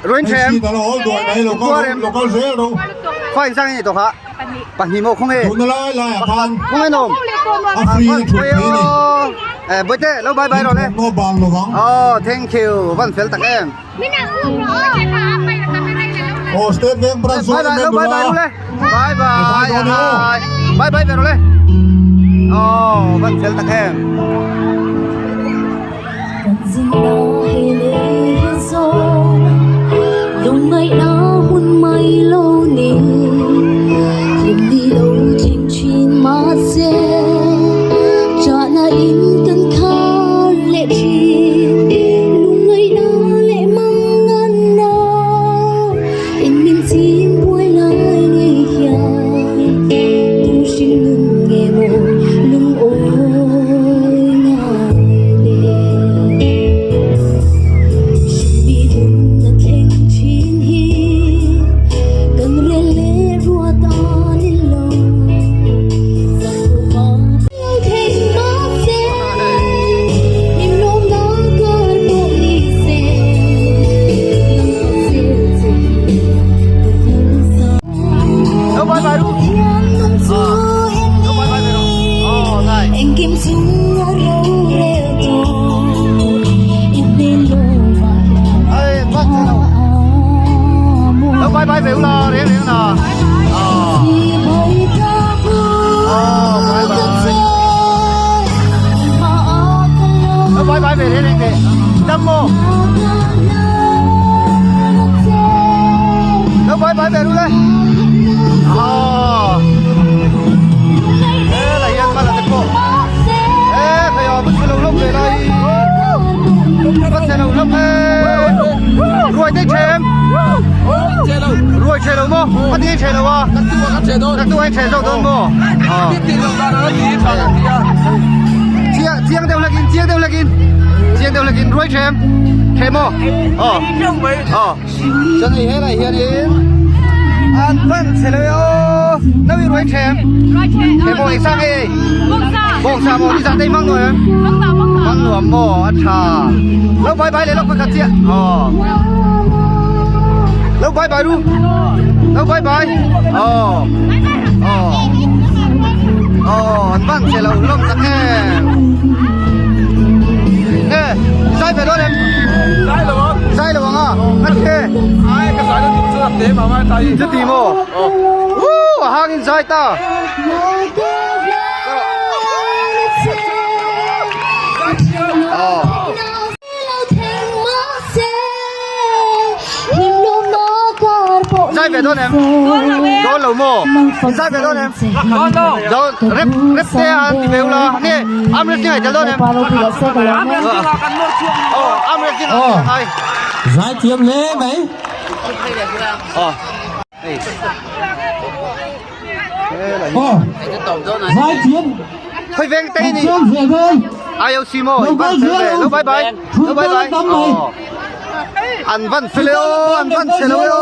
ruin chem tao lo đuổi này local rễ đâu phải sang này tổ hả bản hình một không hề tụi nó lại phan không hề nôm free chụp này bữa tết lâu bye bye rồi đấy nó bằng nó vắng thank you văn phiếu tặng em State Bank branch bye bye bye bye luôn đấy bye bye bye bye về rồi đấy văn phiếu tặng em lùng ngày nào hun mây lâu nè cùng đi lâu trên chuyến mát xe cho na in cơn khá lệ chi lùng ngày nào lệ mang ngân nào in mình xin buổi lại ngày dài tu sinh lùng nghe mồ lùng ôi ngài lệ bị thùng là thanh chiến hi cần lê lê rùa ta lên lòng dòng hoa yêu thanh mát xe niềm nôm đó cơn bộ đi xe nắng con dịu dịu được hương xa lâu bye bye luôn nắng xưa lâu bye bye rồi này anh kim xuống ở đâu rêu thôi em bên lô ơi văn lâu bye bye về lo đấy đấy nào bye bye lâu bye bye về đấy đấy kì đâm mô lâu bye bye về luôn đấy ê là yên mà là thật bộ ê phải ở bất cứ lâu lúc về đây bất cứ lâu lúc ruồi tay chém ruồi chém đâu mô bắt đi chém đâu à đặt tu anh chém đâu đâu mô chiang đều là kín ruồi chém mô cho này hết này hiện an văn sẽ lấy ô đâu bị ruồi chém mô anh sang đi bông sa mô đi ra đây mang rồi mang nửa mô ăn trà lâu bye bye lấy lúc phải cắt chia lâu bye bye luôn lâu bye bye anh văn sẽ lâu lắm chắc em nè sai về đó em sai rồi à anh kia ai cái sai nó cũng chưa thế mà mai tay chưa tìm ô hàng in sai ta sai về đó em đó lẩu mồ sai về đó em đó rep te ăn thì về là nè ăn rep này cho đó em ăn rep này giải chiếm lễ mấy giải chiếm hơi ven tay đi ai yêu ximo văn về lúc bye bye anh văn phê leo anh văn phê leo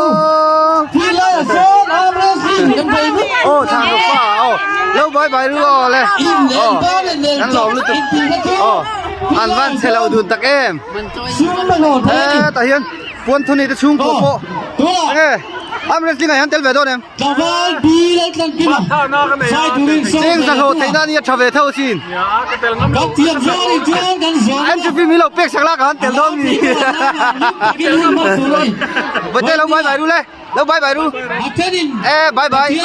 thằng nó qua lâu bye bye rồi lên anh lỏng liên tục anh văn phê leo đun tắc em tại hiện quân thôn này đã xuống cổ bộ nghe anh lên này anh tel về đâu em trên sân hồ thấy ra đi trở về theo xin anh chụp phim lộc bếc sáng lắc anh tel đâu gì vậy đây lâu bye bye luôn lên lâu bye bye luôn bye bye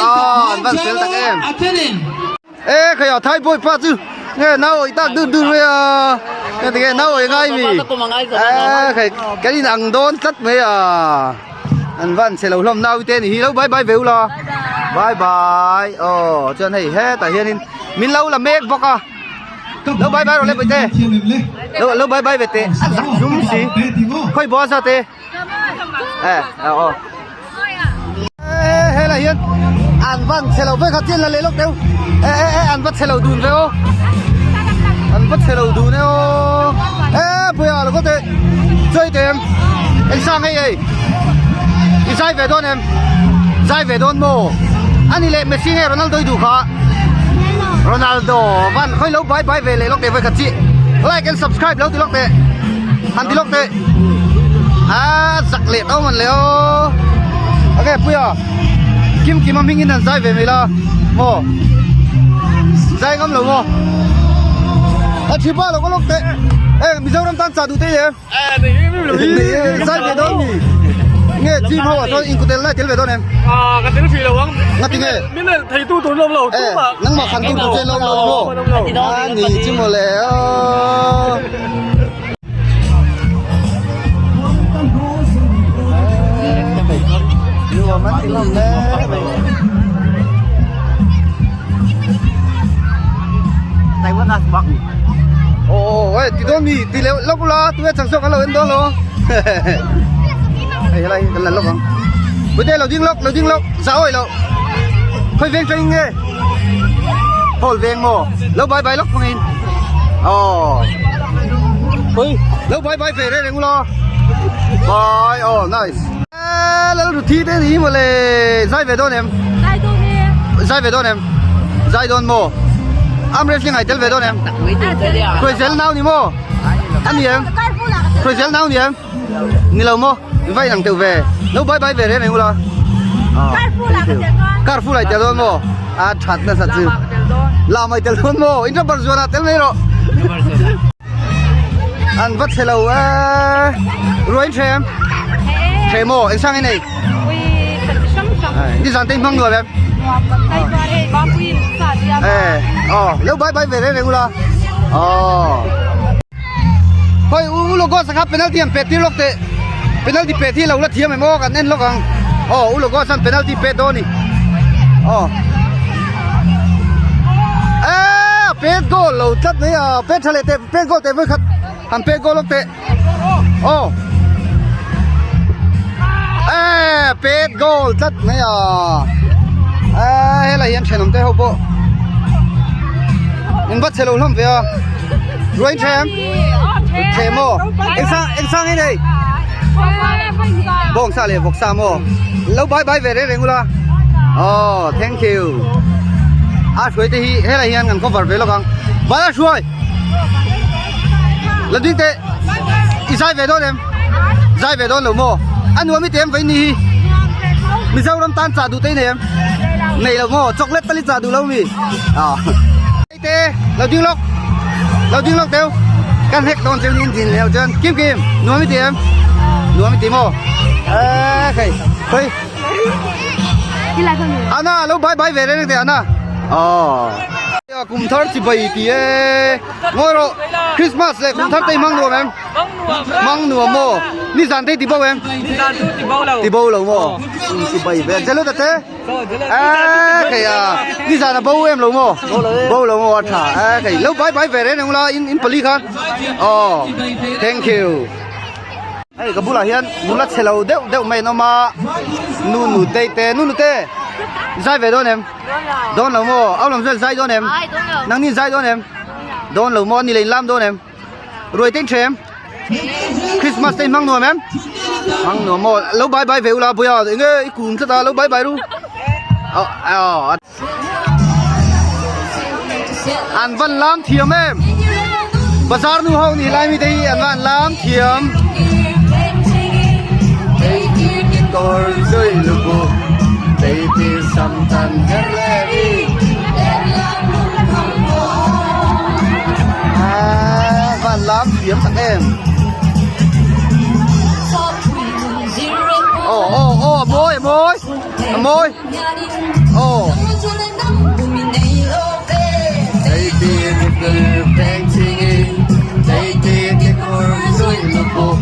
anh văn phê tặng em khởi ở thay bôi phát chứ nghe nào ở ta đun với cái nào ở ngay mi cái gì nặng đốn tất mấy anh văn sẽ lâu lắm nào tên thì lâu bye bye về lo bye bye cho này hết tại hiện mình lâu là mệt bọc à lâu bye bye rồi lên về tê lâu bye bye về tê đúng gì khơi bó sao tê hay là hiện anh văn sẽ lâu với khách tiên là lấy lúc đâu anh văn sẽ lâu đun phải không anh văn sẽ lâu đun đấy bây giờ là có thể chơi tiền anh sang hay gì sai về đón em sai về đón mồ anh đi lên Messi hay Ronaldo đủ khá Ronaldo văn khơi lâu bye bye về lấy lúc để với khách chị like and subscribe lâu từ lúc để anh từ lúc để giặc lệ đâu mà leo ok bây giờ kim kim mà mình in dây về mình là mò dây ngắm lầu mò chỉ ba là có lúc tệ mình dâu năm tan trả đủ tệ em dây về đâu nhỉ nghe chim hậu ở thôi in của tên lại tiếng về đâu em cái tiếng gì đâu không ngắt tiếng nghe biết là thầy tu tốn lâu lâu chứ mà nắng mà khăn tu tốn trên lâu lâu mò nhỉ chim mò lẹ nhiều mắt thì lòng đấy tay vẫn là bạc ôi thì đó mi thì lâu lâu lo tôi chẳng sợ cái lâu đó lo hay là cái lâu không bây giờ lâu dinh lốc sao rồi lâu khơi ven cho anh nghe hồi ven mò lâu bay lốc không in ôi lâu bay về đây đừng lo bye nice lâu được thi thế gì mà lệ dai về đâu em dai về đâu em dai đâu mò am ref ngày tel về đâu em khơi gel nào ni mò anh gì em khơi gel nào ni em ni lâu mò vay thằng tiểu về lâu bay về đấy này không lo Carrefour lại tel đâu mò chặt là thật sự làm mày tel đâu mò in trong Barcelona tel này rồi anh vắt xe lâu rồi anh xem thế mồ anh sang cái này đi dàn tinh măng người em lúc bay về đây này ula thôi ulo go sang penalty em peti lok te penalty peti lâu là thiam em mo kan nên lok ang ulo go sang penalty pet do ni pet go lâu thật đấy pet thale te pet go te với khát ham pet go lok te pet goal tất này hay là hiện trên ông tây hậu bộ anh bắt xe lâu lắm vậy rồi anh xem thế mò anh sang cái này bông xa liền bông xa mò lâu bay về đấy ngula thank you suy thì hay là hiện ngành có vật về lo không vãi suy lần thứ tệ dai về đó em dai về đó lâu mò anh nuôi mấy tiền vậy nè mình sao làm tan trả đủ tay này em này là mò chocolate tali trả đủ lâu mi tê lâu tiếng lóc tiêu căn hết con xem nhìn nhìn leo chân kim nuôi mấy tiền mò khay Anna lâu bay về đây này Anna cùng thar chỉ bảy tí ngồi rồi Christmas này cùng thar tây măng nuông em măng nuông mò đi dàn tây tí bao em tí bao lâu mò chỉ bảy về chơi lúc thế cái đi dàn là bao em lâu mò thả cái lâu bay về đấy này không lo in pali khan thank you cái bút là hiền bút là xe lâu đeo mày nó mà nu tê dai về đâu em đón lâu mò ông làm gì dai đón em năng ni dai đón em đón lâu mò ni lấy làm đón em rồi tên em Christmas tên mang nuông em mang nuông mò lâu bay về là bây giờ nghe cùng chúng ta lâu bay luôn anh vẫn làm thiểm em bazar nu hậu ni lại mi đây anh vẫn làm thiểm tôi rơi lụa baby sometimes ready và làm kiếm thằng em môi baby the painting baby cái con rơi lụa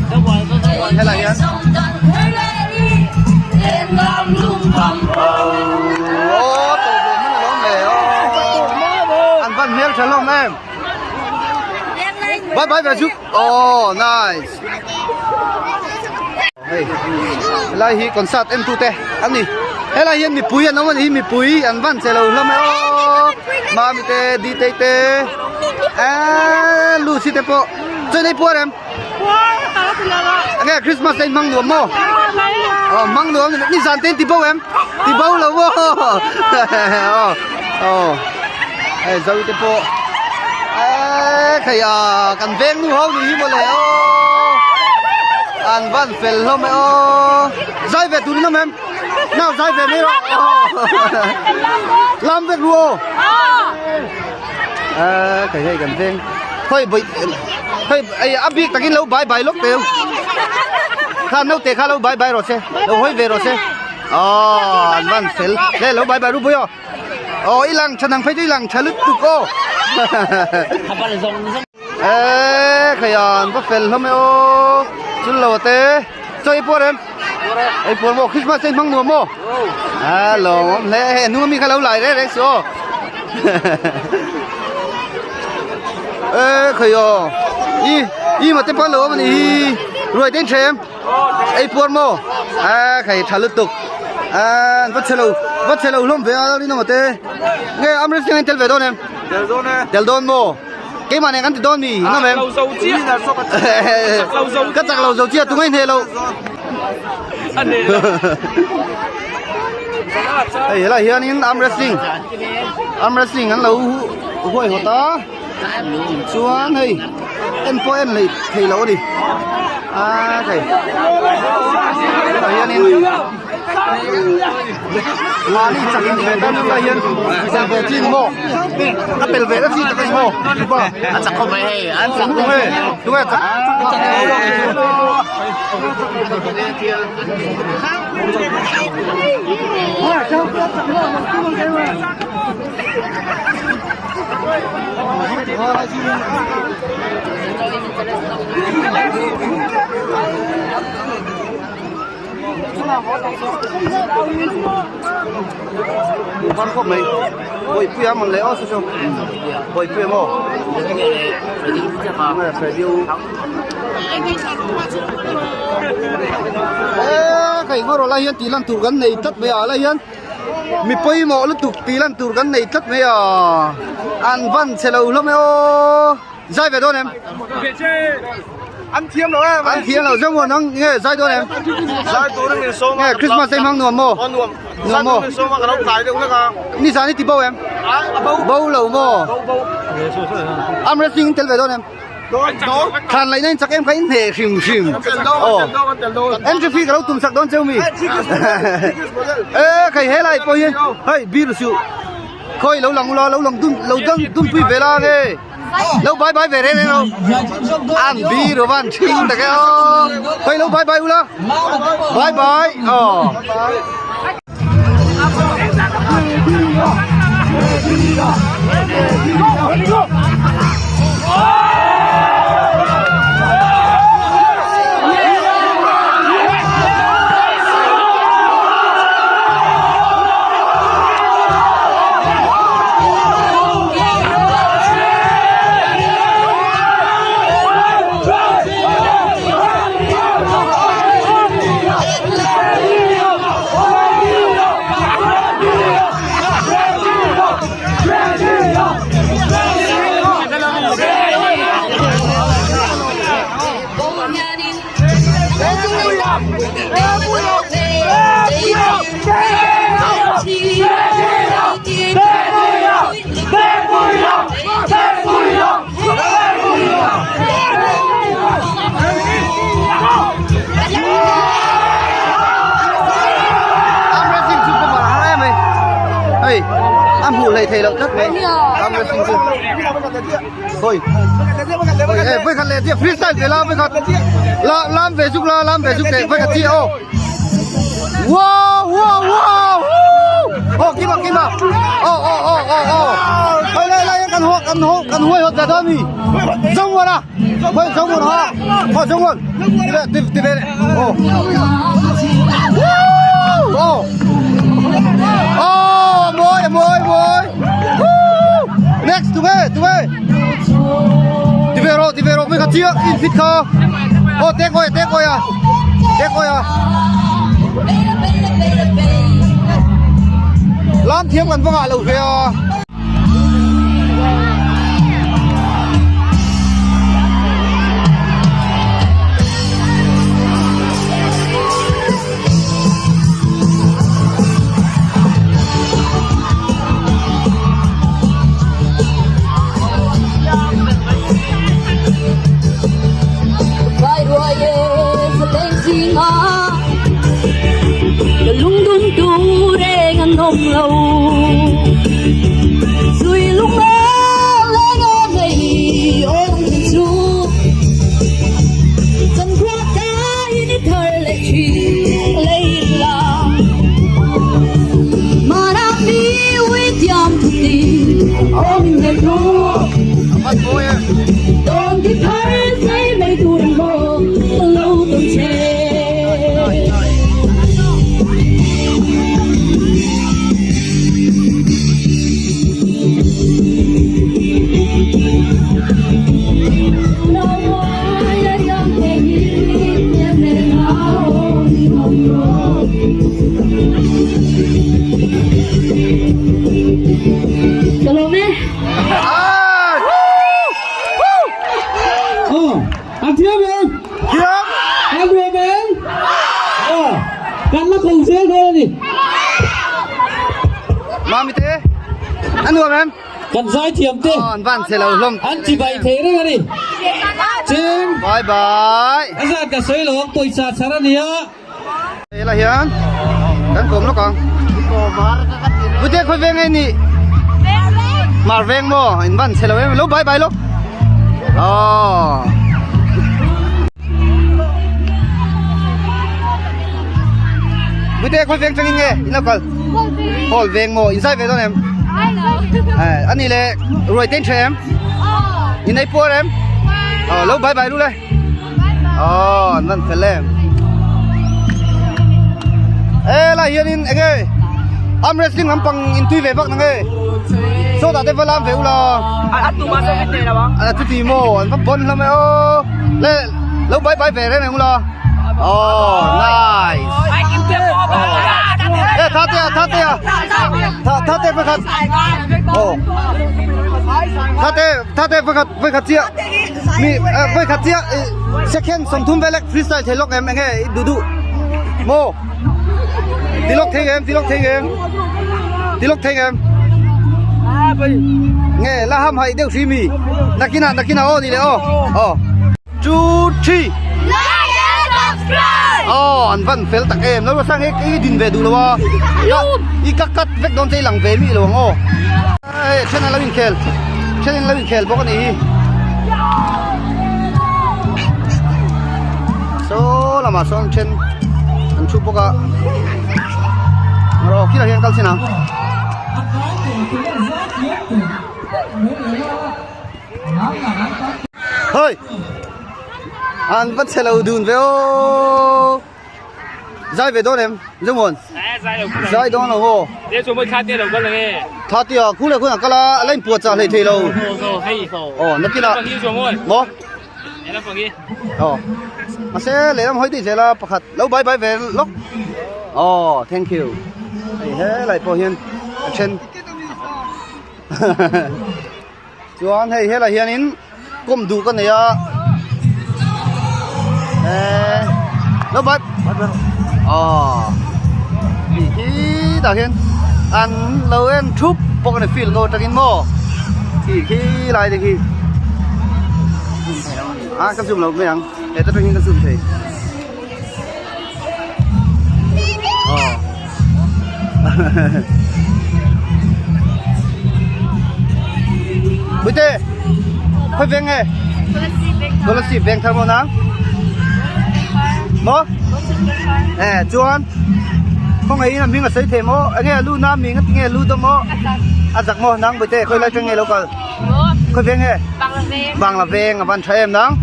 hay là nhá anh Văn Hiếu chào lòng em bye về giúp nice lại hi còn sát em tu te anh đi hay là hiền mi pui anh nói mi pui anh Văn chào lòng lắm mà mi te đi te lu si te po chơi đây po em nghe Christmas day mang nuông mò mang nuông đi dàn tên tí bao em tí bao là vô dâu tí bộ thầy cần ven nu hông thì một lẻ an văn phèn lom ô dai về tụi nó em nào dai về mấy rồi làm việc luôn cái này cần thêm thôi bị thôi áp biết ta cái lâu bài bài lúc tiêu khăn lâu tệ khăn lâu bài bài rồi xe lâu hơi về rồi xe an văn phèn đây lâu bài bài lúc bây giờ ilang chân thằng phải ilang chân lứt tụi cô khởi an có phèn lom ô chút lâu tệ chơi bữa em ai bữa mò Christmas sen mang nua mò lo lẽ nua mi khai lâu lại đấy số khởi y mà tên bao lâu mà đi rồi tên xem ai bữa mò khởi thả lứt tục vắt xe lâu lắm về đi nào mà thế nghe âm rất nhanh tel về đâu em tel đâu mò cái mà này ăn thì đâu nhỉ nó em cắt chặt lâu dầu chia tụi anh thế lâu đây là hiện những arm wrestling ăn lâu hội họ ta xuống đây em po em này thì lâu đi cái hiện những là đi chặt về đó là hiện chặt về chim mò ăn bèl về đó chim chặt mò ăn chặt không hay ăn chặt không hay đúng rồi con không mấy ôi phía mà lấy ô sao ôi phía mò phải điêu cái ngõ rồi là hiện tí lần tủ gắn này tất bây giờ là hiện mi poi mò lúc tủ tí lần tủ gắn này tất bây giờ ăn văn xe lâu lắm ô dai về đâu em ăn thiêm rồi em ăn thiêm rồi giống nó nghe dai đâu em dai tôi nó số nghe Christmas em mang nuông mò nuông mò số mà cái nó tải được nữa đi sao đi tìm bao em bao lâu mò ăn wrestling tel về đâu em khăn lấy nên chắc em cái thể xìm em chưa phi cái đâu tụm sạc đón chơi mi cái hết lại coi yên hey bi rồi siêu khôi lâu lòng tun phi về la nghe lâu bye bye về đây này đâu ăn bi rồi bạn chinh tại cái khôi lâu bye bye ula bye bye ăn hủ lầy thầy lợn rất đấy ăn là xinh xinh thôi với khăn lệ chia freestyle về làm với khăn làm về giúp để với khăn chia wow kim mà đây cần huôi hột ra đó mi giống luôn à giống luôn ha giống luôn tìm về này môi next tụi bay đi về rồi với cả chia in fit kho té coi à làm thiếm gần vâng ạ lẩu về Vai, ôm về thu bắt bôi đồn thì thấy giấy mây thu đằng mơ lâu tuần chê Anh Thiêm ơi, em vừa về anh. Cắn nó cùng xe thôi đi. mà mi thế anh nuông em Cắn dai Thiêm tê. anh van xe lâu lắm Anh chỉ vậy thế đấy mà đi. Chim. bye bye Anh ra cả xoay lỗ, tôi xa xa ra nè. đây là hiền anh cốm nó còn bữa tiệc khơi về ngay nị mà veng mò anh van xe lâu em lúc bye bye lúc bữa tiệc khơi veng chân nghe nó còn hồi veng mò inside về đó em anh này là rồi tên trẻ em in đây po em lúc bye bye luôn đây anh van phải lên ê là hiền in anh ơi am wrestling am pang in tui ve bak nang ơi so da te valam ve ula anh tụi mình sẽ biết này là băng tu ti mo an fa bon lam o le lo bye bye ve re nang ula nice anh kim tiếp ê tha te fa khat tha te fa khat chia mi fa khat chia second som thum velek freestyle thelok em anh ơi du mo tilok theng em nghe là ham hay đều suy mì nakina o đi lẽ o 2 3 anh vẫn phải tặng em nó sang cái din về đủ rồi y cắt vết đòn tay lằng về mi rồi trên là win kel bốc này số là mà son trên anh chụp bốc à rồi khi là hiện tại thế nào hơi anh vẫn sẽ lâu đun về ô dai về đâu em giống muốn dai đâu nào hồ để chúng mình khai tiền đầu con là nghe thà tiệt cú là cái là lên bùa trả lại thế lâu nó kia là bố em làm gì mà sẽ lấy làm hỏi thì sẽ là bạc lâu bye bye về lúc thank you thế lại bảo hiền trên chuan hay thế là hiền in cùng đủ con này lâu bye thì đạo hiền ăn lâu em chụp bọc này phil go trăng in mò thì khi lại thì khi cắm zoom lâu mấy anh để tất nhiên cắm zoom thì bữa tê khơi veng nghe tôi là xì veng tham món nắng mó chuan không ấy là mình là xây thêm mó nghe lu nam mình nghe lu tâm mó giặc mó nắng bữa tê khơi lại trên nghe lâu cả khơi veng nghe bằng là veng à van thay em nắng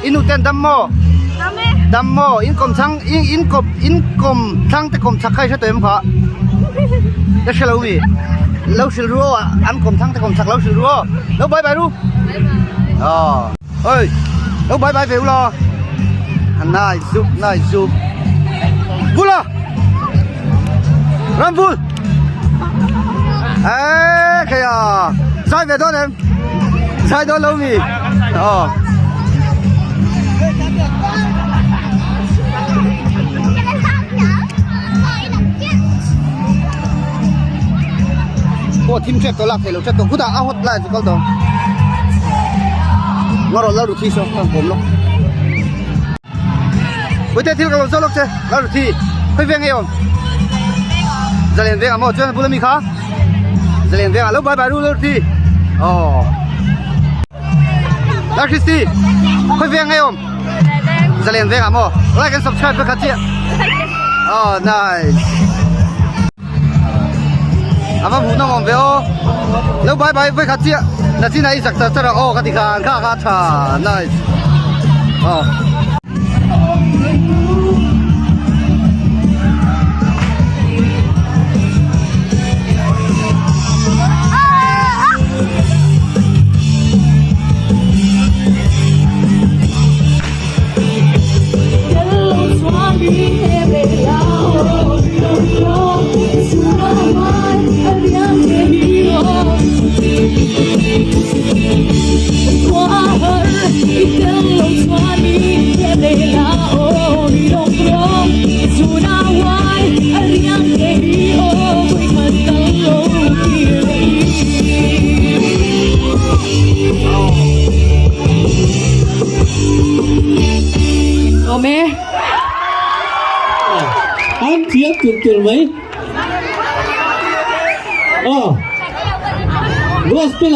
in uten đam mò in cầm thang in cầm thang te cầm chắc khai sẽ em phá để xem lâu gì lâu xíu rùa ăn cầm thang te cầm chắc lâu xíu rùa lâu bye bye ru ơi lâu bye bye về lo nice zoom bula ram bul cái sai về đó em sai đó lâu gì cô team check tôi lạc thấy lúc check tôi cứ đã hot lại cho con đó ngồi rồi lâu được thi xong không cũng lúc bây giờ thi cái số lúc chơi lâu được thi hơi veng nhiều giờ liền veng à một chơi bula mi khá giờ liền veng à lúc bye bye lâu thi Lạc Christy hơi veng nhiều giờ liền veng à một like and subscribe với các chị nice ama mu na ngom ve o lo bye bye ve khatia na chi nai sak ta ra o khati khan kha tha nice oh anh chia tuyệt mấy gospel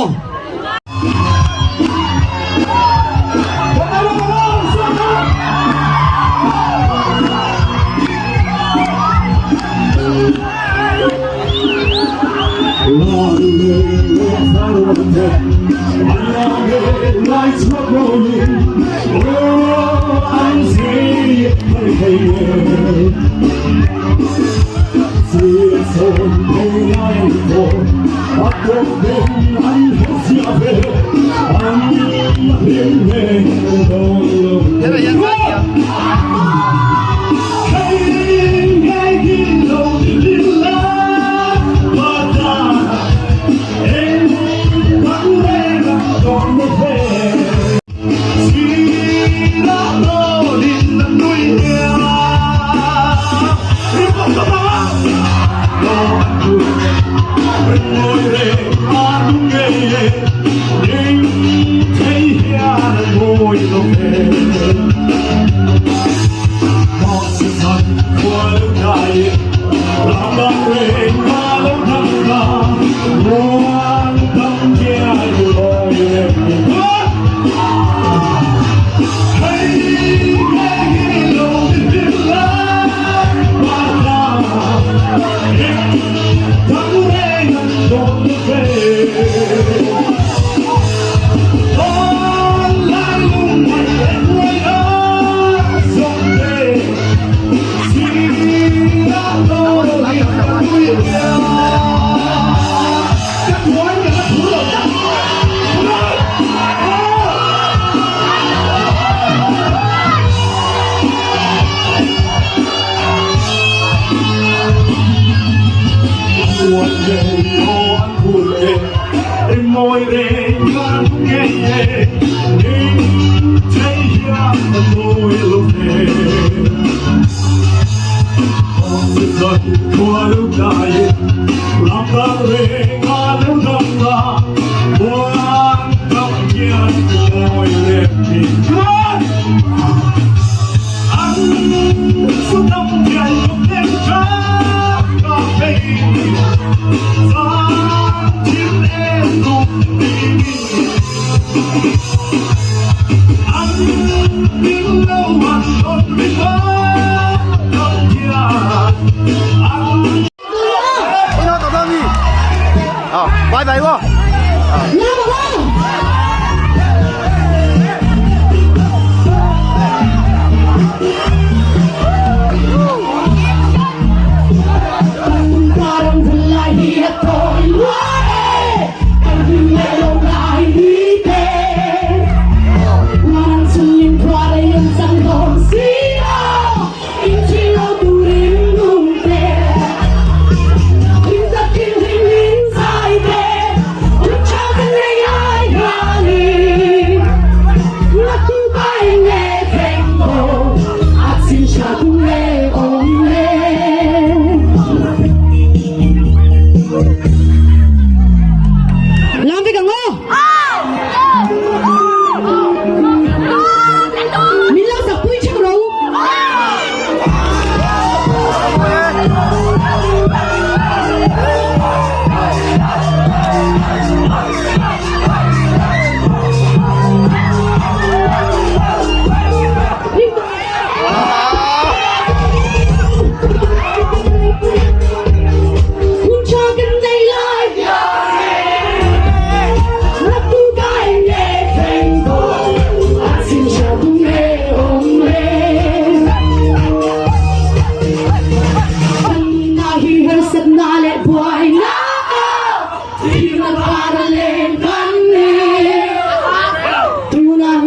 lights were rolling. Oh, I'm seeing bye bye quá. Yeah. nagparalin kami. Tunang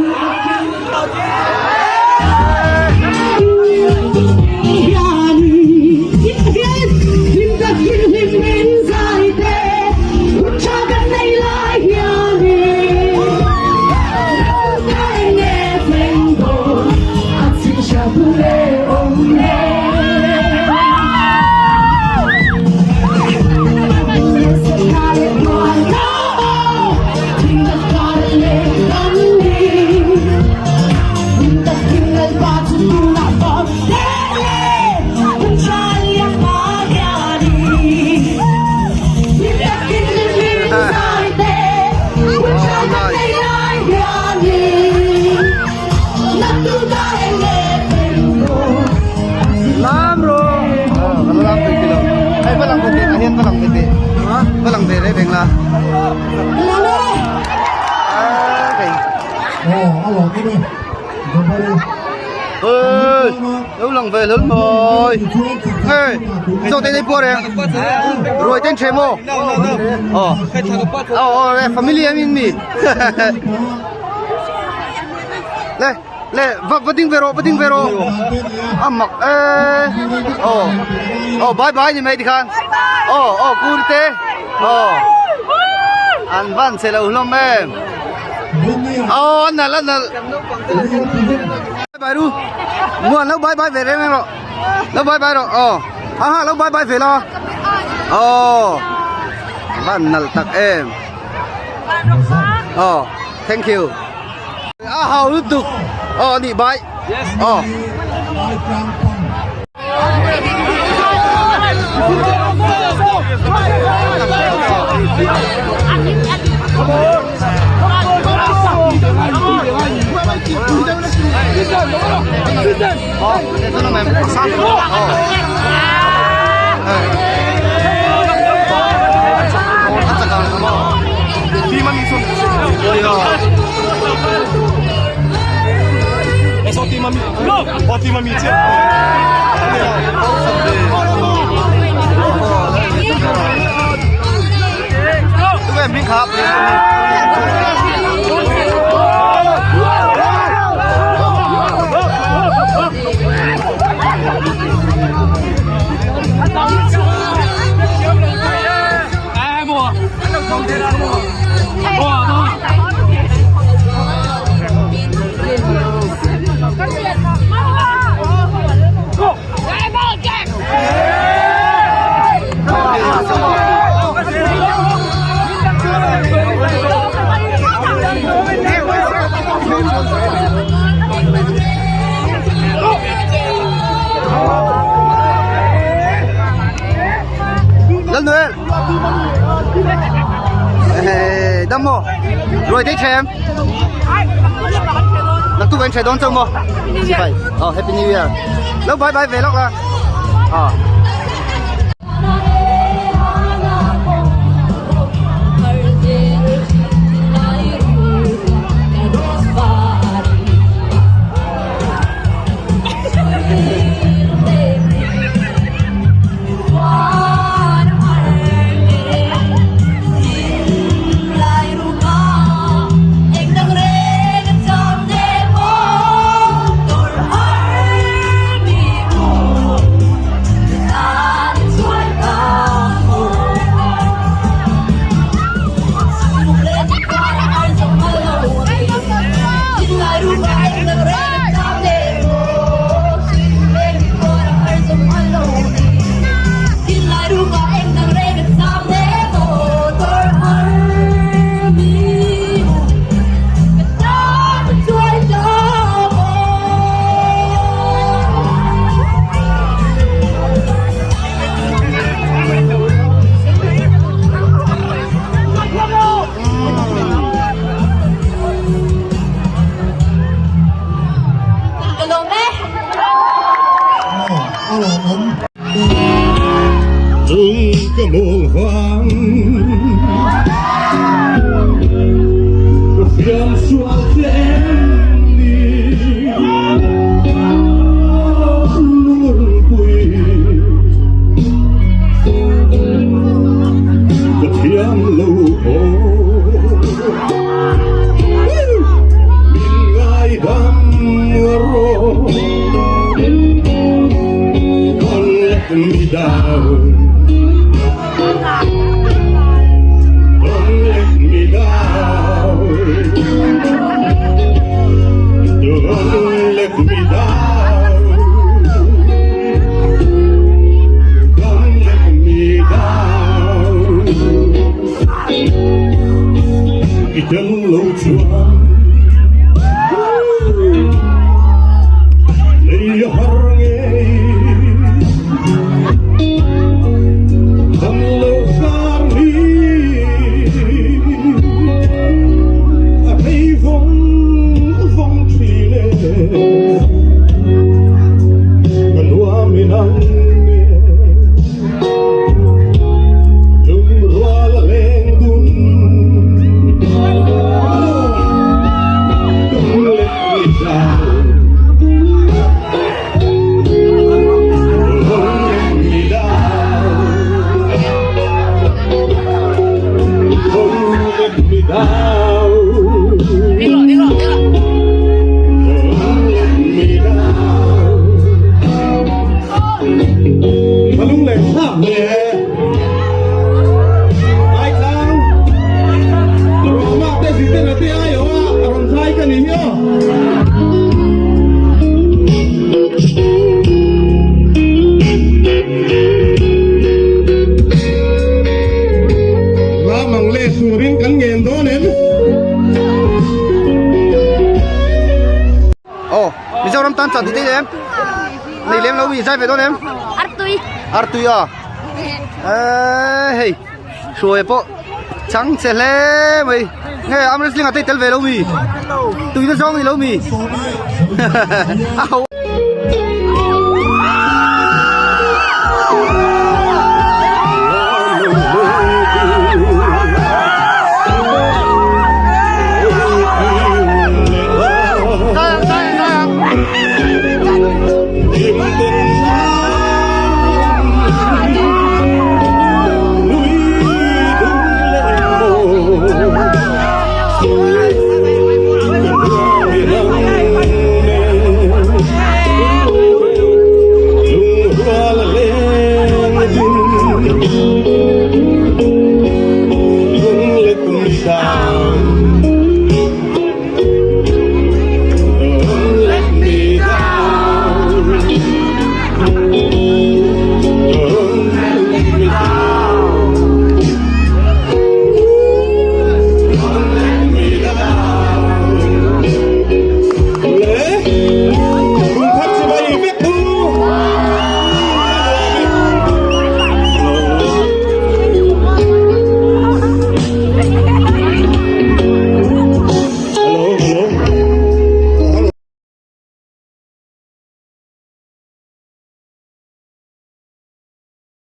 Walang pere ding la. alo cái đi. Lâu lòng về lớn rồi. Ê, sao tên đây bố đấy? Rồi tên chế mô. Family em in mi. Lê, vật tiếng về rồi. Mặc, bye bye đi mày đi khăn. Cool thế. Anh Văn sẽ là ulom em. Anh là. Bye ru. Nguồn lâu bye về đây rồi. Lâu bye rồi. Lâu bye về lo. Văn nal tak em. Thank you. Hào lúc tục. Đi bye. Yes. Tụi em biết khắp. Lên Noel. Đâm mô. Rồi thấy em. Là tụi anh sẽ đón chồng mô. Vậy. Happy New Year. Lâu bye bye về lóc là. lâu chuan lấy har nghe thầm lâu gar đi thấy vong thủy lệ gần hoa miền Nam tan chặt thì em này em lâu bị sai về đâu em Artui à hey xuôi po trắng sẽ lẽ mày nghe am wrestling ở đây tel về lâu mì tui nó xong thì lâu mì